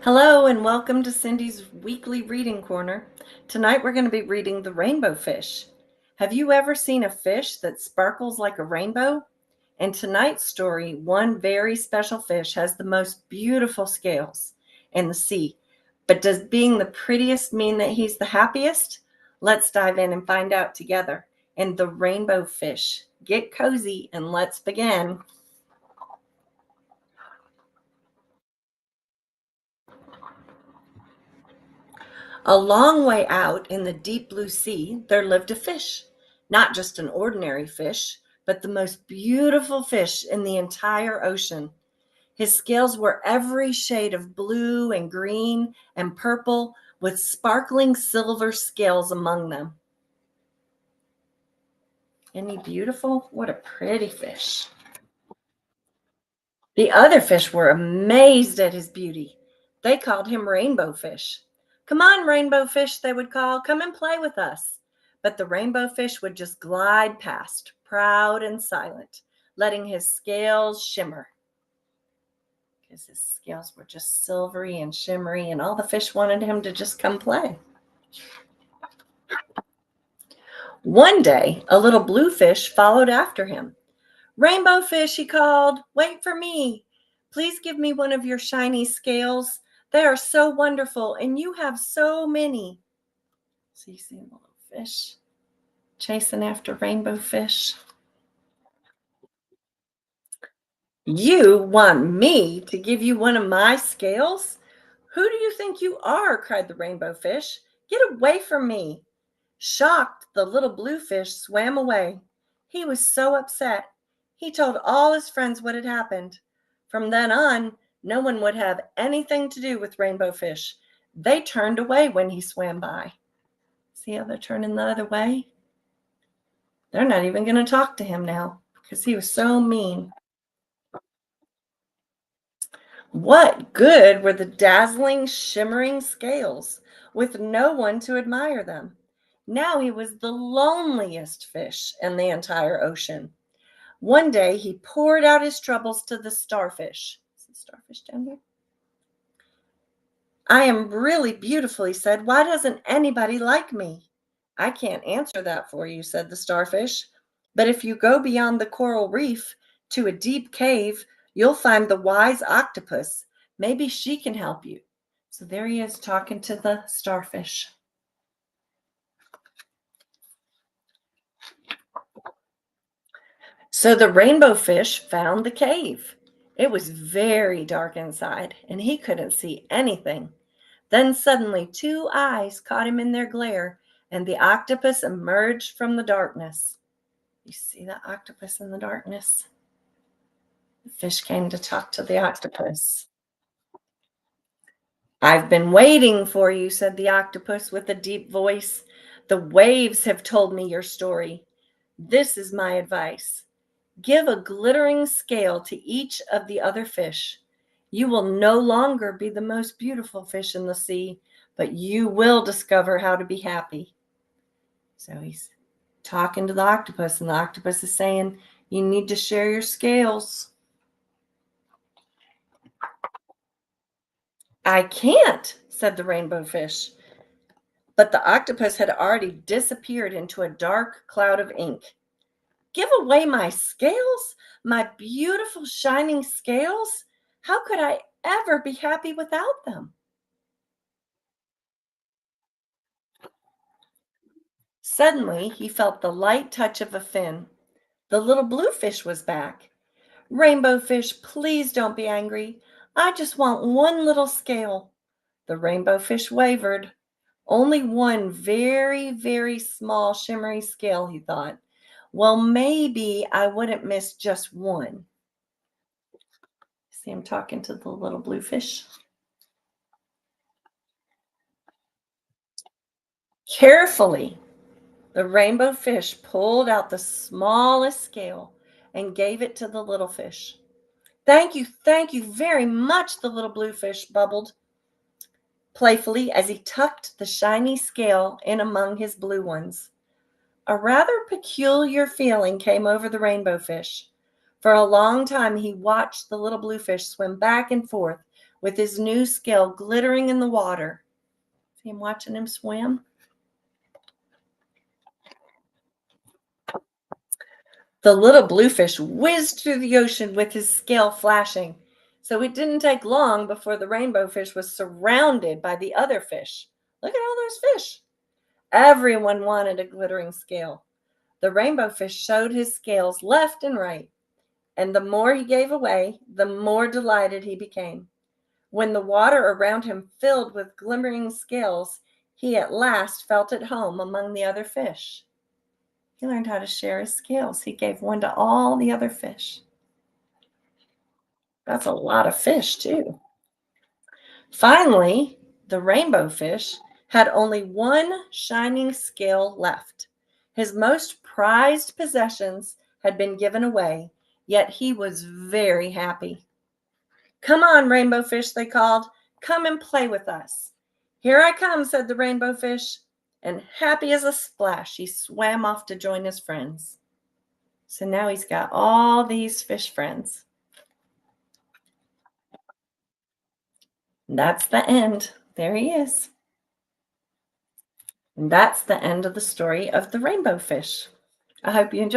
Hello and welcome to Cindy's weekly reading corner. Tonight we're going to be reading The Rainbow Fish. Have you ever seen a fish that sparkles like a rainbow? In tonight's story, one very special fish has the most beautiful scales in the sea. But does being the prettiest mean that he's the happiest? Let's dive in and find out together in The Rainbow Fish. Get cozy and let's begin. A long way out in the deep blue sea, there lived a fish. Not just an ordinary fish, but the most beautiful fish in the entire ocean. His scales were every shade of blue and green and purple, with sparkling silver scales among them. Isn't he beautiful? What a pretty fish. The other fish were amazed at his beauty. They called him Rainbow Fish. Come on, Rainbow Fish, they would call, come and play with us. But the Rainbow Fish would just glide past, proud and silent, letting his scales shimmer. Because his scales were just silvery and shimmery, and all the fish wanted him to just come play. One day, a little blue fish followed after him. Rainbow Fish, he called, wait for me. Please give me one of your shiny scales. They are so wonderful, and you have so many. So you see a little fish chasing after Rainbow Fish. You want me to give you one of my scales? Who do you think you are? Cried the Rainbow Fish. Get away from me. Shocked, the little blue fish swam away. He was so upset. He told all his friends what had happened. From then on, no one would have anything to do with Rainbow Fish. They turned away when he swam by. See how they're turning the other way? They're not even going to talk to him now because he was so mean. What good were the dazzling, shimmering scales with no one to admire them? Now he was the loneliest fish in the entire ocean. One day he poured out his troubles to the starfish. Is the starfish down here? I am really beautiful, he said. Why doesn't anybody like me? I can't answer that for you, said the starfish. But if you go beyond the coral reef to a deep cave, you'll find the wise octopus. Maybe she can help you. So there he is talking to the starfish. So the rainbow fish found the cave. It was very dark inside, and he couldn't see anything. Then suddenly 2 eyes caught him in their glare, and the octopus emerged from the darkness. You see the octopus in the darkness? The fish came to talk to the octopus. I've been waiting for you, said the octopus with a deep voice. The waves have told me your story. This is my advice. Give a glittering scale to each of the other fish. You will no longer be the most beautiful fish in the sea, but you will discover how to be happy. So he's talking to the octopus, and the octopus is saying, you need to share your scales. I can't, said the rainbow fish. But the octopus had already disappeared into a dark cloud of ink. Give away my scales? My beautiful shining scales? How could I ever be happy without them? Suddenly, he felt the light touch of a fin. The little blue fish was back. Rainbow fish, please don't be angry. I just want one little scale. The rainbow fish wavered. Only one very, very small shimmery scale, he thought. Well, maybe I wouldn't miss just one. See him talking to the little blue fish. Carefully, the rainbow fish pulled out the smallest scale and gave it to the little fish. Thank you very much, the little blue fish bubbled playfully as he tucked the shiny scale in among his blue ones. A rather peculiar feeling came over the rainbow fish. For a long time, he watched the little blue fish swim back and forth with his new scale glittering in the water. See him watching him swim? The little bluefish whizzed through the ocean with his scale flashing. So it didn't take long before the rainbow fish was surrounded by the other fish. Look at all those fish. Everyone wanted a glittering scale. The rainbow fish showed his scales left and right, and the more he gave away, the more delighted he became. When the water around him filled with glimmering scales, he at last felt at home among the other fish. He learned how to share his scales. He gave one to all the other fish. That's a lot of fish, too. Finally, the rainbow fish had only one shining scale left. His most prized possessions had been given away, yet he was very happy. "Come on, rainbow fish," they called. "Come and play with us." "Here I come," said the rainbow fish, and happy as a splash, he swam off to join his friends. So now he's got all these fish friends. That's the end. There he is. And that's the end of the story of the rainbow fish. I hope you enjoyed.